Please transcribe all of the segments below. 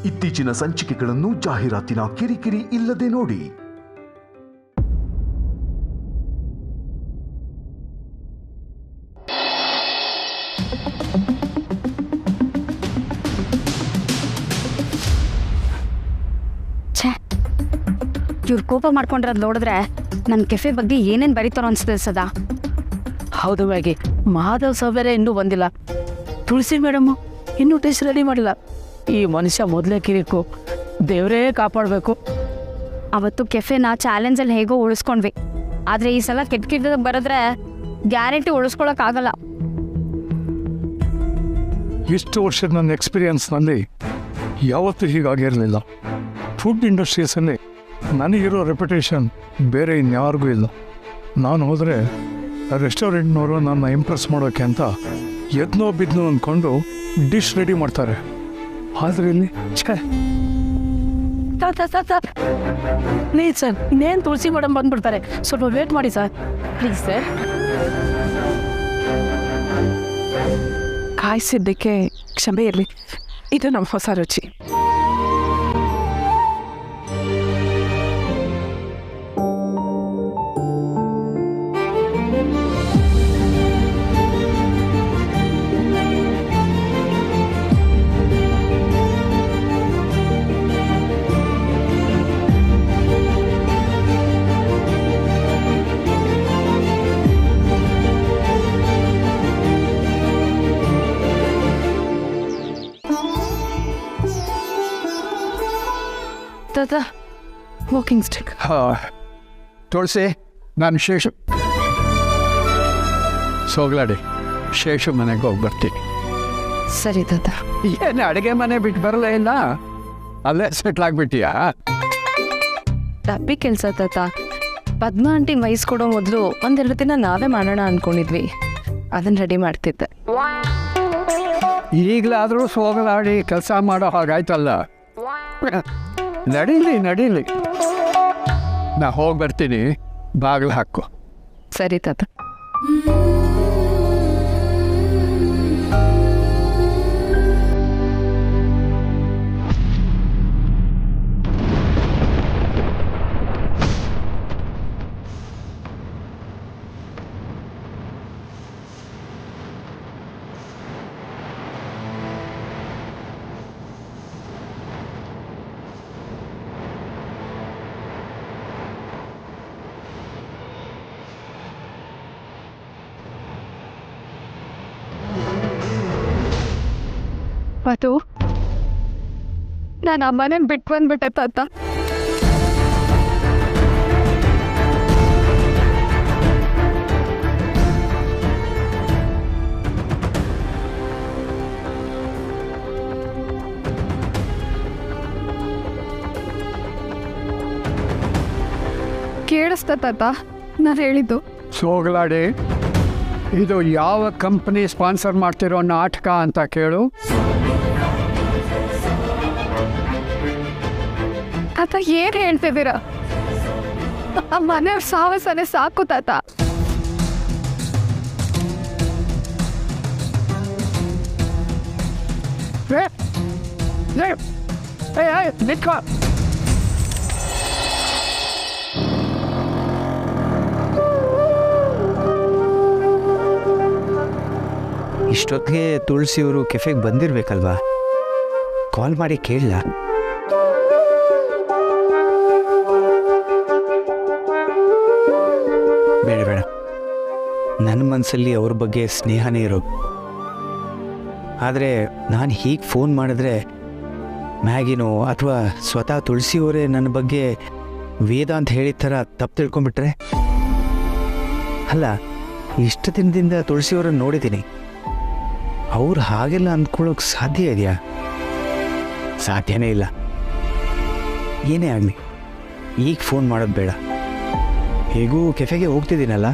ಇತ್ತೀಚಿನ ಸಂಚಿಕೆಗಳನ್ನು ಜಾಹೀರಾತಿನ ಕಿರಿಕಿರಿ ಇಲ್ಲದೆ ನೋಡಿ. ಇವ್ರು ಕೋಪ ಮಾಡ್ಕೊಂಡಿರೋದು ನೋಡಿದ್ರೆ ನನ್ನ ಕೆಫೆ ಬಗ್ಗೆ ಏನೇನು ಬರೀತಾರೋ ಅನ್ಸ್ತದೆ ಸದಾ. ಹೌದು ಮ್ಯಾಗಿ, ಮಾಧವ್ ಸರ್ ಇನ್ನೂ ಬಂದಿಲ್ಲ. ತುಳಸಿ ಮೇಡಮ್ಮು ಇನ್ನೂ ಟೆಸ್ಟ್ ರೆಡಿ ಮಾಡಿಲ್ಲ. ಈ ಮನುಷ್ಯ ಮೊದಲೇ ಕಿರಿಕು, ದೇವರೇ ಕಾಪಾಡಬೇಕು. ಅವತ್ತು ಕೆಫೆನ ಚಾಲೆಂಜಲ್ಲಿ ಹೇಗೋ ಉಳಿಸ್ಕೊಂಡ್ವಿ, ಆದರೆ ಈ ಸಲ ಕೆಟ್ಟ ಬರೆದ್ರೆ ಗ್ಯಾರಂಟಿ ಉಳಿಸ್ಕೊಳಕ್ಕಾಗಲ್ಲ. ಇಷ್ಟು ವರ್ಷದ ನನ್ನ ಎಕ್ಸ್ಪೀರಿಯನ್ಸ್ನಲ್ಲಿ ಯಾವತ್ತೂ ಹೀಗಾಗಿರಲಿಲ್ಲ. ಫುಡ್ ಇಂಡಸ್ಟ್ರೀಸಲ್ಲಿ ನನಗಿರೋ ರೆಪ್ಯುಟೇಷನ್ ಬೇರೆ ಇನ್ಯಾರಿಗೂ ಇಲ್ಲ. ನಾನು ಹೋದರೆ ರೆಸ್ಟೋರೆಂಟ್ನವರು ನನ್ನ ಇಂಪ್ರೆಸ್ ಮಾಡೋಕ್ಕೆ ಅಂತ ಎದ್ನೋ ಬಿದ್ನೋ ಅಂದ್ಕೊಂಡು ಡಿಶ್ ರೆಡಿ ಮಾಡ್ತಾರೆ. ಆದರೆ ಇಲ್ಲಿ ಪ್ಲೀಸ್ ಸರ್, ಇನ್ನೇನು ತುಳಸಿ ಮೇಡಮ್ ಬಂದ್ಬಿಡ್ತಾರೆ, ಸ್ವಲ್ಪ ವೇಟ್ ಮಾಡಿ ಸರ್, ಪ್ಲೀಸ್ ಸರ್. ಕಾಯಿಸಿದ್ದಕ್ಕೆ ಕ್ಷಮೆ ಇರಲಿ, ಇದು ನಮ್ಮ ಹೊಸ ರುಚಿ. Walking stick. ತುಳಸಿ, ನಾನು ಶೇಷು ಸೋಗ್ಲಾಡಿ ಶೇಷು ಮನೆಗೆ ಹೋಗಿ ಬರ್ತೀನಿ. ಸರಿ ತಾತ. ಏನು ಅಡುಗೆ ಮನೆ ಬಿಟ್ಟು ಬರಲೇ ಇಲ್ಲ, ಅಲ್ಲೇ ಸೆಟ್ಲ್ ಆಗಿಬಿಟ್ಟಿಯಾ? ಡಬ್ಬಿ ಕೆಲಸ ತಾತ. ಪದ್ಮ ಆಂಟಿ ವಹಿಸ್ಕೊಡೋ ಮೊದಲು ಒಂದೆರಡು ದಿನ ನಾವೇ ಮಾಡೋಣ ಅಂದ್ಕೊಂಡಿದ್ವಿ, ಅದನ್ನು ರೆಡಿ ಮಾಡ್ತಿದ್ದೆ. ಈಗಲಾದರೂ ಸೋಗಲಾಡಿ ಕೆಲಸ ಮಾಡೋ ಹಾಗಾಯ್ತಲ್ಲ. ನಡೀಲಿ, ನಾ ಹೋಗಿ ಬರ್ತೀನಿ, ಬಾಗಿಲು ಹಾಕು. ಸರಿ ತಾತ. ಅದು ನಾನು ಅಮ್ಮನೇ ಬಿಟ್ಟು ಬಂದ್ಬಿಟ್ಟೆ ತಾತ. ಕೇಳಿಸ್ತಾ ತಾತ ನಾನು ಹೇಳಿದ್ದು? ಸೋಗಲಾಡಿ, ಇದು ಯಾವ ಕಂಪ್ನಿ ಸ್ಪಾನ್ಸರ್ ಮಾಡ್ತಿರೋ ನಾಟಕ ಅಂತ ಕೇಳು. ತಾತ ಏನು ಹೇಳ್ತಿದ್ದೀರ? ಮನೆಯವ್ರ ಸಾಹಸನೇ ಸಾಕು ತಾತ. ಇಷ್ಟೊತ್ತಿಗೆ ತುಳಸಿಯವರು ಕೆಫೆಗೆ ಬಂದಿರಬೇಕಲ್ವಾ? ಕಾಲ್ ಮಾಡಿ ಕೇಳಲ್ಲ? ಬೇಡ, ನನ್ನ ಮನಸ್ಸಲ್ಲಿ ಅವ್ರ ಬಗ್ಗೆ ಸ್ನೇಹನೇ ಇರೋದು. ಆದರೆ ನಾನು ಹೀಗೆ ಫೋನ್ ಮಾಡಿದ್ರೆ ಮ್ಯಾಗಿನೋ ಅಥವಾ ಸ್ವತಃ ತುಳಸಿಯವರೇ ನನ್ನ ಬಗ್ಗೆ ವೇದ ಅಂತ ಹೇಳಿದ ಥರ ತಪ್ಪು ತಿಳ್ಕೊಂಬಿಟ್ರೆ? ಅಲ್ಲ, ಇಷ್ಟು ದಿನದಿಂದ ತುಳಸಿಯವರನ್ನು ನೋಡಿದ್ದೀನಿ, ಅವ್ರು ಹಾಗೆಲ್ಲ ಅಂದ್ಕೊಳ್ಳೋಕೆ ಸಾಧ್ಯ ಇದೆಯಾ? ಸಾಧ್ಯನೇ ಇಲ್ಲ. ಏನೇ ಆಗಲಿ, ಈಗ ಫೋನ್ ಮಾಡೋದು ಬೇಡ. ಹೇಗೂ ಕೆಫೆಗೆ ಹೋಗ್ತಿದ್ದೀನಲ್ಲ,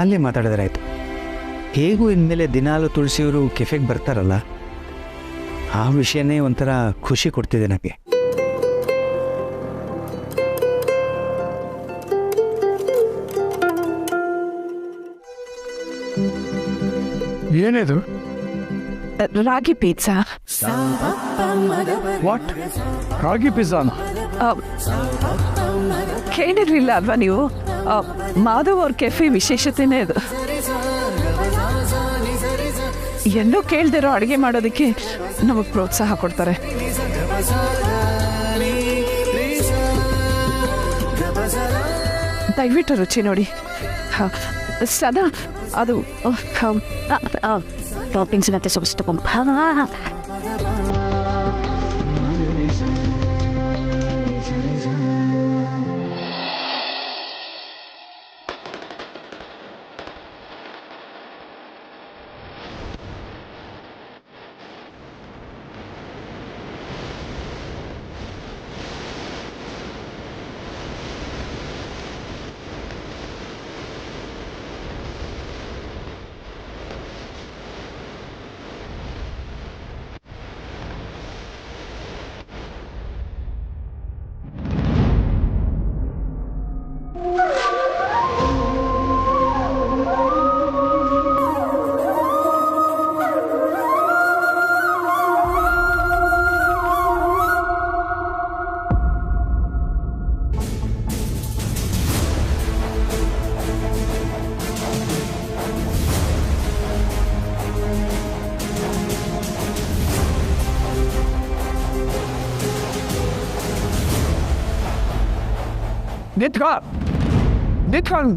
ಅಲ್ಲೇ ಮಾತಾಡಿದ್ರಾಯ್ತು. ಹೇಗೂ ಇನ್ಮೇಲೆ ದಿನಾಲು ತುಳಸಿಯವರು ಕೆಫೆಗೆ ಬರ್ತಾರಲ್ಲ, ಆ ವಿಷಯನೇ ಒಂಥರ ಖುಷಿ ಕೊಡ್ತಿದೆ ನನಗೆ. ಏನಿದು? ರಾಗಿ ಪಿಜ್ಜಾ. ವಾಟ್, ರಾಗಿ ಪಿಜ್ಜಾನ? ಕೇಳಿರ್ಲಿಲ್ಲ ಅಲ್ವಾ ನೀವು? ಮಾಧವ್ ಅವ್ರ ಕೆಫೆ ವಿಶೇಷತೆನೇ ಅದು. ಎಲ್ಲೋ ಕೇಳ್ದಿರೋ ಅಡುಗೆ ಮಾಡೋದಕ್ಕೆ ನಮಗೆ ಪ್ರೋತ್ಸಾಹ ಕೊಡ್ತಾರೆ. ದಯವಿಟ್ಟು ರುಚಿ ನೋಡಿ. ಸದಾ ಅದು ಟಾಪಿಂಗ್ಸ್ ಮತ್ತೆ ಸೊಗಸು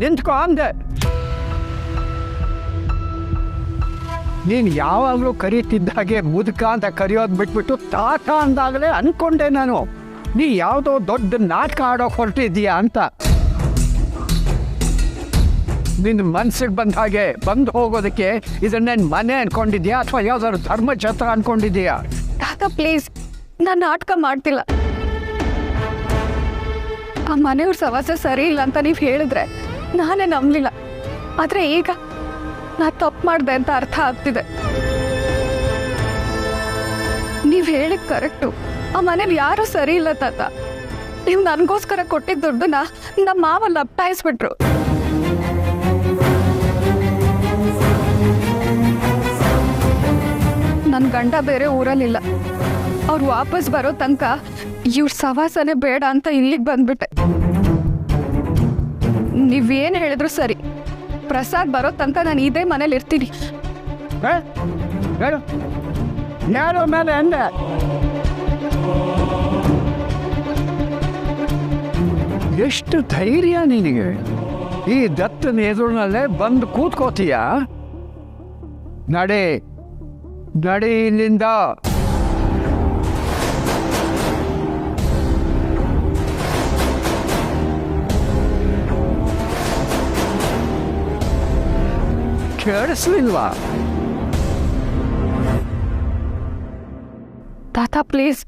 ನಿಂತ್ಕೊ ಅಂದೆ. ನೀನು ಯಾವಾಗಲೂ ಕರೀತಿದ್ದಾಗೆ ಮುದುಕ ಅಂತ ಕರೆಯೋದು ಬಿಟ್ಬಿಟ್ಟು ತಾತ ಅಂದಾಗಲೇ ಅಂದ್ಕೊಂಡೆ ನಾನು ನೀ ಯಾವುದೋ ದೊಡ್ಡ ನಾಟಕ ಆಡೋಕೆ ಹೊರಟಿದ್ದೀಯಾ ಅಂತ. ನಿನ್ನ ಮನ್ಸಿಗೆ ಬಂದ ಹಾಗೆ ಬಂದು ಹೋಗೋದಕ್ಕೆ ಇದನ್ನೇನು ಮನೆ ಅಂದ್ಕೊಂಡಿದ್ಯಾ ಅಥವಾ ಯಾವ್ದಾದ್ರು ಧರ್ಮಛತ್ರ ಅಂದ್ಕೊಂಡಿದ್ದೀಯಾ? ತಾತ ಪ್ಲೀಸ್, ನಾನು ನಾಟಕ ಮಾಡ್ತಿಲ್ಲ. ಆ ಮನೆಯವ್ರ ಸವಾಸ ಸರಿ ಇಲ್ಲ ಅಂತ ನೀವು ಹೇಳಿದ್ರೆ ನಾನೇ ನಂಬಲಿಲ್ಲ. ಆದರೆ ಈಗ ನಾ ತಪ್ಪು ಮಾಡಿದೆ ಅಂತ ಅರ್ಥ ಆಗ್ತಿದೆ. ನೀವು ಹೇಳಿದ್ ಕರೆಕ್ಟು. ಆ ಮನೇಲಿ ಯಾರೂ ಸರಿ ಇಲ್ಲ ತಾತ. ನೀವು ನನಗೋಸ್ಕರ ಕೊಟ್ಟಿದ್ದ ದುಡ್ಡನ್ನ ನಮ್ಮ ಮಾವ ಲಪ್ಟಾಯಿಸ್ಬಿಟ್ರು. ನನ್ನ ಗಂಡ ಬೇರೆ ಊರಲ್ಲಿಲ್ಲ. ಅವ್ರು ವಾಪಸ್ ಬರೋ ತನಕ ಇವ್ರ ಸವಾಸನೆ ಬೇಡ ಅಂತ ಇಲ್ಲಿಗೆ ಬಂದ್ಬಿಟ್ಟೆ. ನೀವೇನು ಹೇಳಿದ್ರು ಸರಿ. ಪ್ರಸಾದ್ ಬರೋ ತನಕ ನಾನು ಇದೇ ಮನೇಲಿ ಇರ್ತೀನಿ. ಯಾರೋ ಮೇಲೆ ಅಂದೆ. ಎಷ್ಟು ಧೈರ್ಯ ನಿನಗೆ? ಈ ದತ್ತನ ಎದುರಿನಲ್ಲೇ ಬಂದು ಕೂತ್ಕೋತೀಯ? ನಡೆ ಇಲ್ಲಿಂದ. ಕೇಳಿಸ್ಲಿಲ್ವಾ? ತಾತ ಪ್ಲೀಸ್,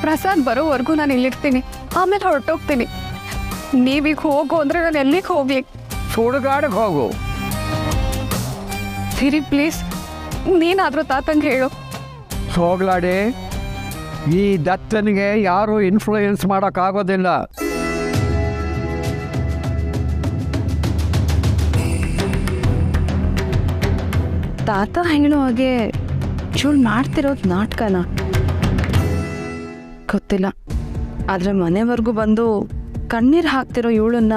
ಪ್ರಸಾದ್ ಬರೋವರೆಗೂ ನಾನು ಇಲ್ಲಿರ್ತೀನಿ, ಆಮೇಲೆ ಹೊರಟೋಗ್ತೀನಿ. ನೀವೀಗ ಹೋಗು ಅಂದ್ರೆ ನಾನು ಎಲ್ಲಿಗೆ ಹೋಗ್ಲಿ? ಸುಡುಗಾಡಿಗೆ ಹೋಗು. ಸಿರಿ ಪ್ಲೀಸ್, ನೀನಾದರೂ ತಾತಂಗೆ ಹೇಳು. ಹೋಗ್ಲಾಡಿ, ಈ ದತ್ತನಿಗೆ ಯಾರೂ ಇನ್ಫ್ಲೂಯೆನ್ಸ್ ಮಾಡೋಕ್ಕಾಗೋದಿಲ್ಲ. ತಾತ ಹೇಳೋ ಹಾಗೆ ಚೂಳು ಮಾಡ್ತಿರೋದು ನಾಟಕನ ಗೊತ್ತಿಲ್ಲ. ಆದರೆ ಮನೆವರೆಗೂ ಬಂದು ಕಣ್ಣೀರು ಹಾಕ್ತಿರೋ ಇವಳನ್ನ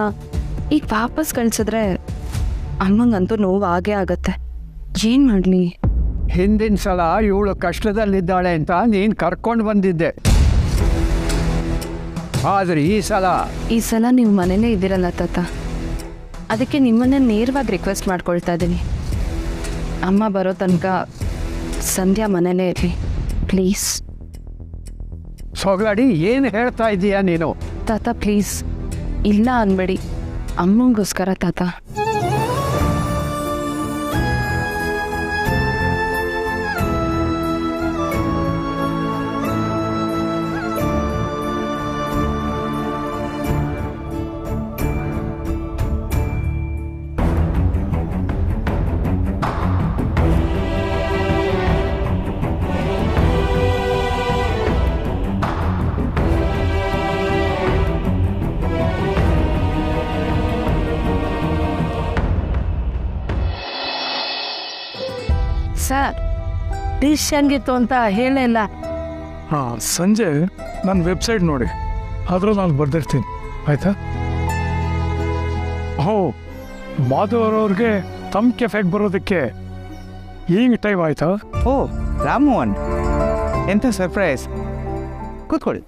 ಈಗ ವಾಪಸ್ ಕಳಿಸಿದ್ರೆ ಅಮ್ಮಂಗಂತೂ ನೋವು ಆಗೇ ಆಗತ್ತೆ. ಏನು ಮಾಡಲಿ? ಹಿಂದಿನ ಸಲ ಇವಳು ಕಷ್ಟದಲ್ಲಿದ್ದಾಳೆ ಅಂತ ನೀನು ಕರ್ಕೊಂಡು ಬಂದಿದ್ದೆ. ಆದರೆ ಈ ಸಲ ನೀವು ಮನೇಲೇ ಇದ್ದೀರಲ್ಲ ತಾತ, ಅದಕ್ಕೆ ನಿಮ್ಮನ್ನೇ ನೇರವಾಗಿ ರಿಕ್ವೆಸ್ಟ್ ಮಾಡ್ಕೊಳ್ತಾ ಇದ್ದೀನಿ. ಅಮ್ಮ ಬರೋ ತನಕ ಸಂಧ್ಯಾ ಮನೇಲೇ ಇರಲಿ ಪ್ಲೀಸ್. ಸೊಗಲಾಡಿ, ಏನು ಹೇಳ್ತಾ ಇದ್ದೀಯಾ ನೀನು? ತಾತ ಪ್ಲೀಸ್, ಇಲ್ಲ ಅನ್ಬೇಡಿ. ಅಮ್ಮಂಗೋಸ್ಕರ ತಾತ. ಸರ್, ಡಿಶ್ ಹೆಂಗಿತ್ತು ಅಂತ ಹೇಳೇ ಇಲ್ಲ. ಹಾಂ, ಸಂಜೆ ನನ್ನ ವೆಬ್ಸೈಟ್ ನೋಡಿ, ಆದರೂ ನಾನು ಬರ್ದಿರ್ತೀನಿ, ಆಯಿತಾ? ಹೋ, ಮಾಧವರವ್ರಿಗೆ ತಮ್ಮ ಕೆಫೆಗೆ ಬರೋದಕ್ಕೆ ಈಗ ಟೈಮ್ ಆಯಿತಾ? ಓ ರಾಮೋಹನ್, ಎಂಥ ಸರ್ಪ್ರೈಸ್. ಕೂತ್ಕೊಳ್ಳಿ.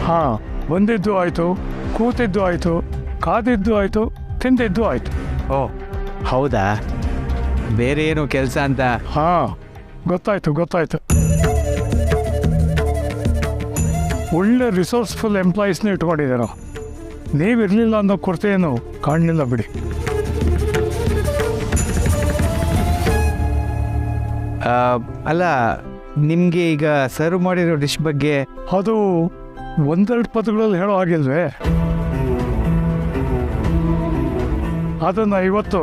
ಹಾಂ, ಬಂದಿದ್ದು ಆಯಿತು, ಕೂತಿದ್ದು ಆಯಿತು, ಕಾದಿದ್ದು ಆಯಿತು, ತಿಂದಿದ್ದು ಆಯಿತು. ಓ ಹೌದಾ, ಬೇರೆ ಏನು ಕೆಲಸ ಅಂತ? ಹಾಂ, ಗೊತ್ತಾಯ್ತು. ಒಳ್ಳೆ ರಿಸೋರ್ಸ್ಫುಲ್ ಎಂಪ್ಲಾಯೀಸ್ನ ಇಟ್ಕೊಂಡಿದ್ದೀರ. ನೀವಿರಲಿಲ್ಲ ಅನ್ನೋ ಕೊರತೆ ಏನು ಕಾಣಲಿಲ್ಲ ಬಿಡಿ. ಅಲ್ಲ, ನಿಮಗೆ ಈಗ ಸರ್ವ್ ಮಾಡಿರೋ ಡಿಶ್ ಬಗ್ಗೆ ಅದು ಒಂದೆರಡು ಪದಗಳಲ್ಲಿ ಹೇಳೋ ಹಾಗಿಲ್ವೇ? ಅದನ್ನು ಇವತ್ತು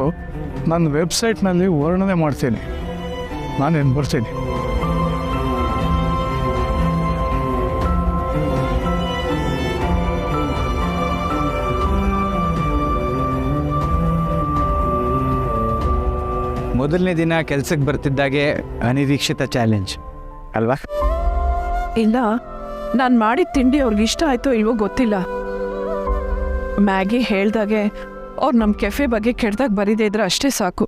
ನನ್ನ ವೆಬ್ಸೈಟ್ನಲ್ಲಿ ವರ್ಣನೆ ಮಾಡ್ತೀನಿ. ನಾನೇನು ಬರ್ತೀನಿ. ಮೊದಲನೇ ದಿನ ಕೆಲಸಕ್ಕೆ ಬರ್ತಿದ್ದಾಗೆ ಅನಿರೀಕ್ಷಿತ ಚಾಲೆಂಜ್ ಅಲ್ವಾ? ಇಲ್ಲ, ನಾನು ಮಾಡಿದ ತಿಂಡಿ ಅವ್ರಿಗೆ ಇಷ್ಟ ಆಯ್ತೋ ಇಲ್ವೋ ಗೊತ್ತಿಲ್ಲ. ಮ್ಯಾಗಿ ಹೇಳ್ದಾಗೆ ಅವ್ರು ನಮ್ಮ ಕೆಫೆ ಬಗ್ಗೆ ಕೆಡ್ದಾಗ ಬರೀದೇ ಇದ್ರೆ ಅಷ್ಟೇ ಸಾಕು.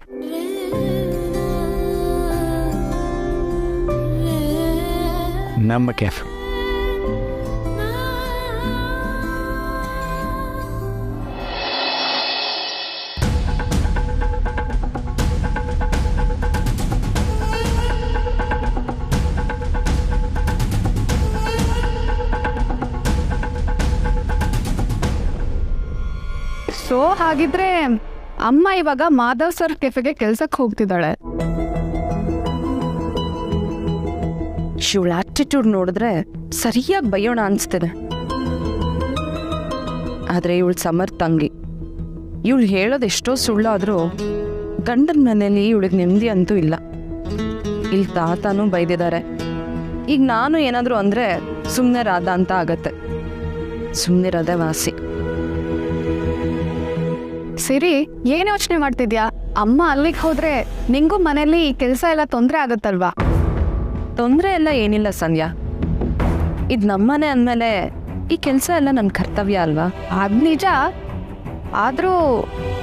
ನಮ್ಮ ಕೆಫೆ ಸೊ ಹಾಗಿದ್ರೆ ಅಮ್ಮ ಇವಾಗ ಮಾಧವ್ ಸರ್ ಕೆಫೆಗೆ ಕೆಲ್ಸಕ್ಕೆ ಹೋಗ್ತಿದ್ದಾಳೆ. ಇವಳ ಆಟಿಟ್ಯೂಡ್ ನೋಡಿದ್ರೆ ಸರಿಯಾಗಿ ಬೈಯೋಣ ಅನಿಸ್ತಿದೆ. ಆದರೆ ಇವಳು ಸಮರ್ ತಂಗಿ. ಇವಳು ಹೇಳೋದು ಎಷ್ಟೋ ಸುಳ್ಳಾದರೂ ಗಂಡನ ಮನೇಲಿ ಇವಳಿಗೆ ನೆಮ್ಮದಿ ಅಂತೂ ಇಲ್ಲ. ಇಲ್ಲಿ ತಾತನೂ ಬೈದಿದ್ದಾರೆ. ಈಗ ನಾನು ಏನಾದರೂ ಅಂದರೆ ಸುಮ್ಮನೆ ರಾಧ ಅಂತ ಆಗತ್ತೆ. ಸುಮ್ಮನಿರೋದೇ ವಾಸಿ. ಸಿರಿ, ಏನ್ ಯೋಚನೆ ಮಾಡ್ತಿದ್ಯಾ? ಅಮ್ಮ ಅಲ್ಲಿಗೆ ಹೋದ್ರೆ ನಿಂಗೂ ಮನೇಲಿ ಕೆಲಸ ಎಲ್ಲ ತೊಂದರೆ ಆಗತ್ತಲ್ವಾ? ತೊಂದರೆ ಎಲ್ಲ ಏನಿಲ್ಲ ಸಂಧ್ಯಾ. ಇದು ನಮ್ಮನೆ ಅಂದಮೇಲೆ ಈ ಕೆಲಸ ಎಲ್ಲ ನನ್ನ ಕರ್ತವ್ಯ ಅಲ್ವಾ? ಅದ್ ನಿಜ. ಆದ್ರೂ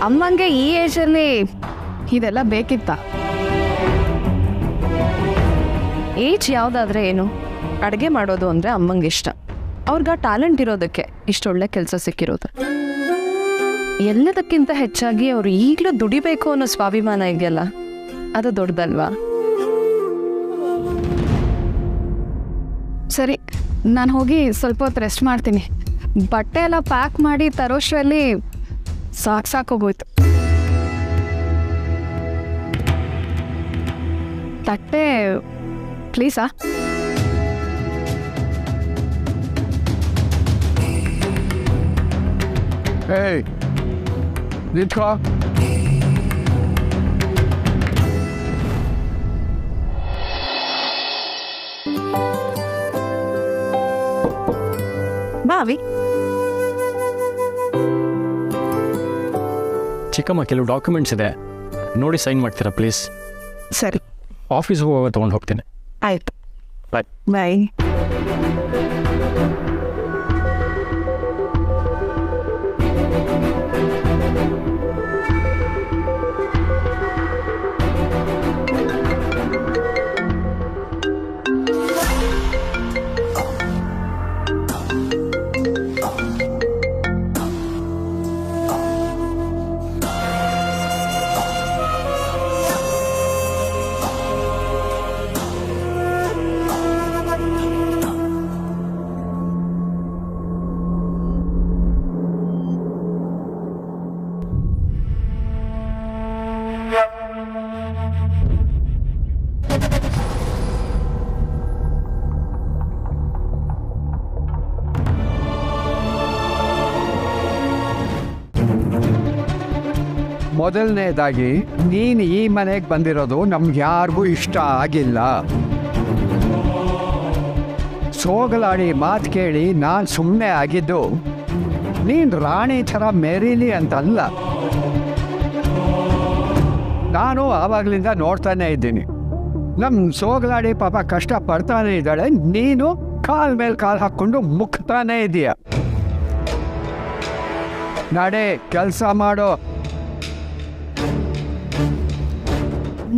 ಅಮ್ಮಂಗೆ ಈ ಏಜಲ್ಲಿ ಇದೆಲ್ಲ ಬೇಕಿತ್ತ? ಏಜ್ ಯಾವುದಾದ್ರೆ ಏನು, ಅಡುಗೆ ಮಾಡೋದು ಅಂದರೆ ಅಮ್ಮಂಗೆ ಇಷ್ಟ. ಅವ್ರಿಗೆ ಟ್ಯಾಲೆಂಟ್ ಇರೋದಕ್ಕೆ ಇಷ್ಟೊಳ್ಳೆ ಕೆಲಸ ಸಿಕ್ಕಿರೋದು. ಎಲ್ಲದಕ್ಕಿಂತ ಹೆಚ್ಚಾಗಿ ಅವರು ಈಗಲೂ ದುಡಿಬೇಕು ಅನ್ನೋ ಸ್ವಾಭಿಮಾನ ಇದೆಯಲ್ಲ, ಅದು ದೊಡ್ಡದಲ್ವಾ? ಸರಿ, ನಾನು ಹೋಗಿ ಸ್ವಲ್ಪ ಹೊತ್ತು ರೆಸ್ಟ್ ಮಾಡ್ತೀನಿ. ಬಟ್ಟೆ ಎಲ್ಲ ಪ್ಯಾಕ್ ಮಾಡಿ ತರೋಷ್ಟ್ರಲ್ಲಿ ಸಾಕೋಗೋಯ್ತು. ತಟ್ಟೆ ಪ್ಲೀಸಾ? ಏಯ್ ನಿಂತ್ಕೋ. ಬಾವಿ ಚಿಕ್ಕಮ್ಮ, ಕೆಲವು ಡಾಕ್ಯುಮೆಂಟ್ಸ್ ಇದೆ, ನೋಡಿ ಸೈನ್ ಮಾಡ್ತೀರಾ ಪ್ಲೀಸ್? ಸರಿ, ಆಫೀಸ್ಗೆ ಹೋಗುವಾಗ ತೊಗೊಂಡು ಹೋಗ್ತೀನಿ. ಆಯ್ತು, ಬಾಯ್. ಬಾಯ್. ಮೊದಲನೇದಾಗಿ ನೀನು ಈ ಮನೆಗೆ ಬಂದಿರೋದು ನಮ್ಗೆ ಯಾರಿಗೂ ಇಷ್ಟ ಆಗಿಲ್ಲ. ಸೋಗಲಾಡಿ ಮಾತು ಕೇಳಿ ನಾನು ಸುಮ್ಮನೆ ಆಗಿದ್ದು ನೀನು ರಾಣಿ ಥರ ಮೆರೀಲಿ ಅಂತಲ್ಲ. ನಾನು ಆವಾಗಲಿಂದ ನೋಡ್ತಾನೆ ಇದ್ದೀನಿ. ನಮ್ಮ ಸೋಗಲಾಡಿ ಪಾಪ ಕಷ್ಟ ಪಡ್ತಾನೆ ಇದ್ದಾಳೆ, ನೀನು ಕಾಲ್ ಮೇಲೆ ಕಾಲು ಹಾಕ್ಕೊಂಡು ಮುಕ್ತಾನೇ ಇದೆಯಾ. ನಡೆ ಕೆಲಸ ಮಾಡೋ.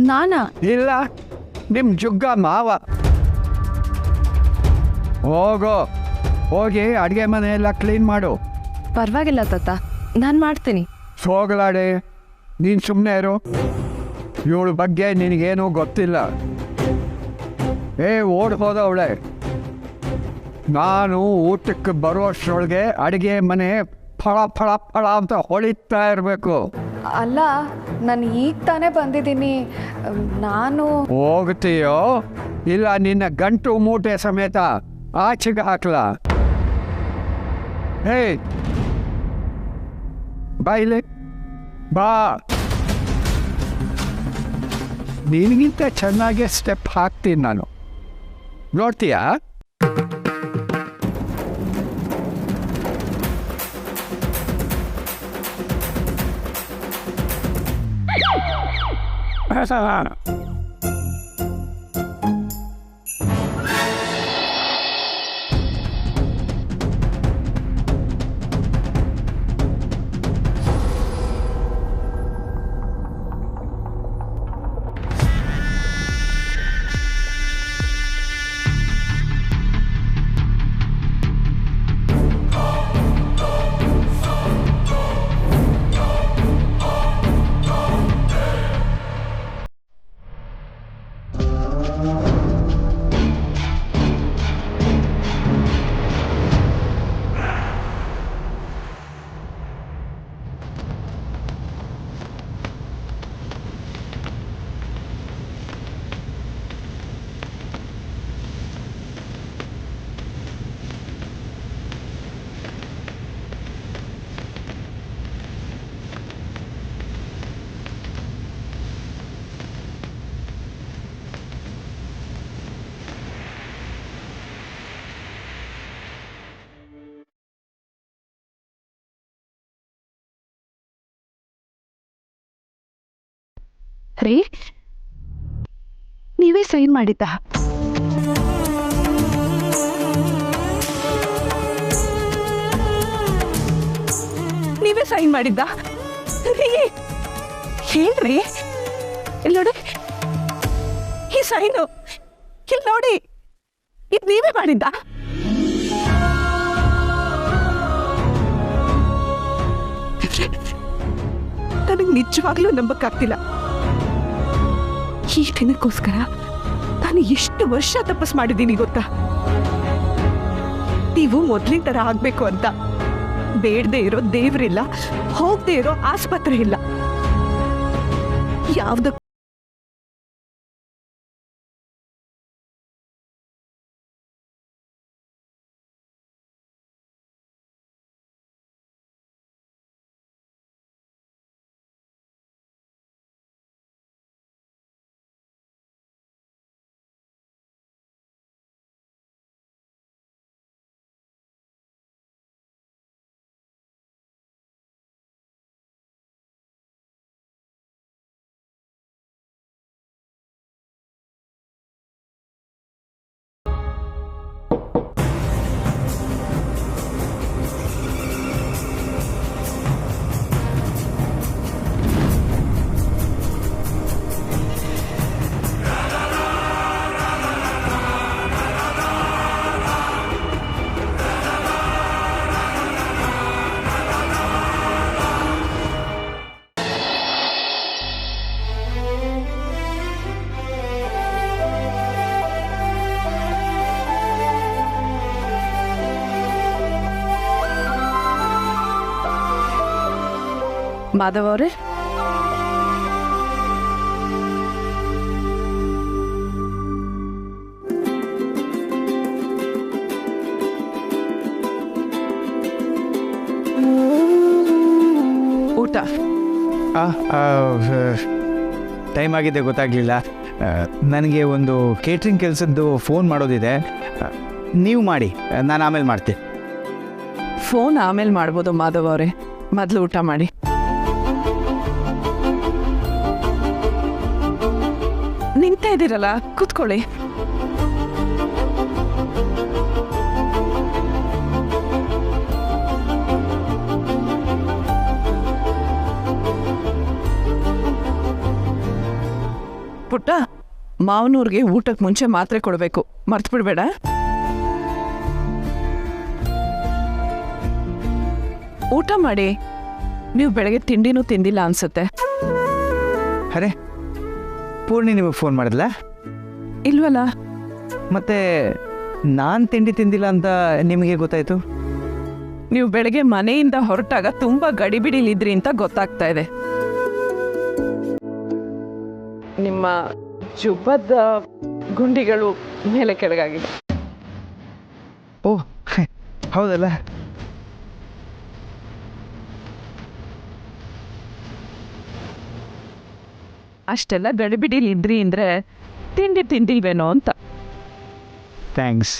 ನಾನಾ? ಇಲ್ಲ, ನಿಮ್ಮ ಜುಗ್ಗ ಮಾವ. ಹೋಗಿ ಅಡುಗೆ ಮನೆ ಎಲ್ಲ ಕ್ಲೀನ್ ಮಾಡು. ಪರವಾಗಿಲ್ಲ ತಾತ, ನಾನು ಮಾಡ್ತೀನಿ. ಸೋಗಲಾಡಿ, ನೀನು ಸುಮ್ಮನೆ ಇರು. ಇವಳ ಬಗ್ಗೆ ನಿನಗೇನೂ ಗೊತ್ತಿಲ್ಲ. ಓಡ್ ಹೋದವಳೆ. ನಾನು ಊಟಕ್ಕೆ ಬರುವಷ್ಟರೊಳಗೆ ಅಡುಗೆ ಮನೆ ಫಳ ಫಳ ಫಳ ಅಂತ ಹೊಳಿತಾ ಇರಬೇಕು. ಅಲ್ಲ, ನಾನು ಈಗ ತಾನೇ ಬಂದಿದ್ದೀನಿ. ನಾನು ಹೋಗ್ತೀಯೋ ಇಲ್ಲ ನಿನ್ನ ಗಂಟು ಮೂಟೆ ಸಮೇತ ಆಚೆಗೆ ಹಾಕ್ಲಾ? ಬಾ ಇಲ್ಲಿ ಬಾ. ನಿನಗಿಂತ ಚೆನ್ನಾಗಿ ಸ್ಟೆಪ್ ಹಾಕ್ತೀನಿ ನಾನು, ನೋಡ್ತೀಯಾ? ರೀ, ನೀವೇ ಸೈನ್ ಮಾಡಿದ್ದ? ನೀವೇ ಸೈನ್ ಮಾಡಿದ್ದ ರೀ? ಹೇಳ್ರಿ. ಇಲ್ಲಿ ನೋಡಿ, ಈ ಸೈನು ಇಲ್ಲಿ ನೋಡಿ, ಇದು ನೀವೇ ಮಾಡಿದ್ದ? ನನಗೆ ನಿಜವಾಗ್ಲೂ ನಂಬಕ್ಕಾಗ್ತಿಲ್ಲ. ಈ ದಿನಕ್ಕೋಸ್ಕರ ನಾನು ಎಷ್ಟು ವರ್ಷ ತಪಸ್ ಮಾಡಿದ್ದೀನಿ ಗೊತ್ತಾ? ನೀವು ಮೊದ್ಲಿನ ತರ ಆಗ್ಬೇಕು ಅಂತ. ಬೇಡದೆ ಇರೋ ದೇವ್ರಿಲ್ಲ, ಹೋಗದೆ ಇರೋ ಆಸ್ಪತ್ರೆ ಇಲ್ಲ. ಯಾವ್ದು ಮಾಧವ್ ಅವರೇ, ಊಟ. ಟೈಮ್ ಆಗಿದೆ ಗೊತ್ತಾಗಲಿಲ್ಲ. ನನಗೆ ಒಂದು ಕೇಟ್ರಿಂಗ್ ಕೆಲಸದ್ದು ಫೋನ್ ಮಾಡೋದಿದೆ, ನೀವು ಮಾಡಿ, ನಾನು ಆಮೇಲೆ ಮಾಡ್ತೀನಿ. ಫೋನ್ ಆಮೇಲೆ ಮಾಡ್ಬೋದು ಮಾಧವ್ ಅವರೇ, ಮೊದಲು ಊಟ ಮಾಡಿ. ನಿಂತೇ ಇದ್ದೀರಲ್ಲ, ಕೂತ್ಕೊಳ್ಳಿ. ಪುಟ್ಟ, ಮಾವನೂರ್ಗೆ ಊಟಕ್ಕೆ ಮುಂಚೆ ಮಾತ್ರೆ ಕೊಡಬೇಕು, ಮರ್ತು ಬಿಡ್ಬೇಡ. ಊಟ ಮಾಡಿ. ನೀವು ಬೆಳಗ್ಗೆ ತಿಂಡಿನೂ ತಿಂದಿಲ್ಲ ಅನ್ಸುತ್ತೆ. ಅರೆ, ಪೂರ್ಣಿ ನಿಮಗೆ ಫೋನ್ ಮಾಡಿದ್ಲ? ಇಲ್ವಲ್ಲ. ಮತ್ತೆ ನಾನು ತಿಂಡಿ ತಿಂದಿಲ್ಲ ಅಂತ ನಿಮಗೆ ಗೊತ್ತಾಯ್ತು? ನೀವು ಬೆಳಗ್ಗೆ ಮನೆಯಿಂದ ಹೊರಟಾಗ ತುಂಬಾ ಗಡಿಬಿಡಿಲಿದ್ರಿ ಅಂತ ಗೊತ್ತಾಗ್ತಾ ಇದೆ. ನಿಮ್ಮ ಜುಬ್ಬದ ಗುಂಡಿಗಳು ಮೇಲೆ ಕೆಳಗಾಗಿದೆ. ಓಹ್, ಹೌದಲ್ಲ. ಅಷ್ಟೆಲ್ಲ ಗಡಿಬಿಡಿಲಿದ್ರಿ ಅಂದರೆ ತಿಂಡಿ ತಿಂದಿಲ್ವೇನೋ ಅಂತ. ಥ್ಯಾಂಕ್ಸ್.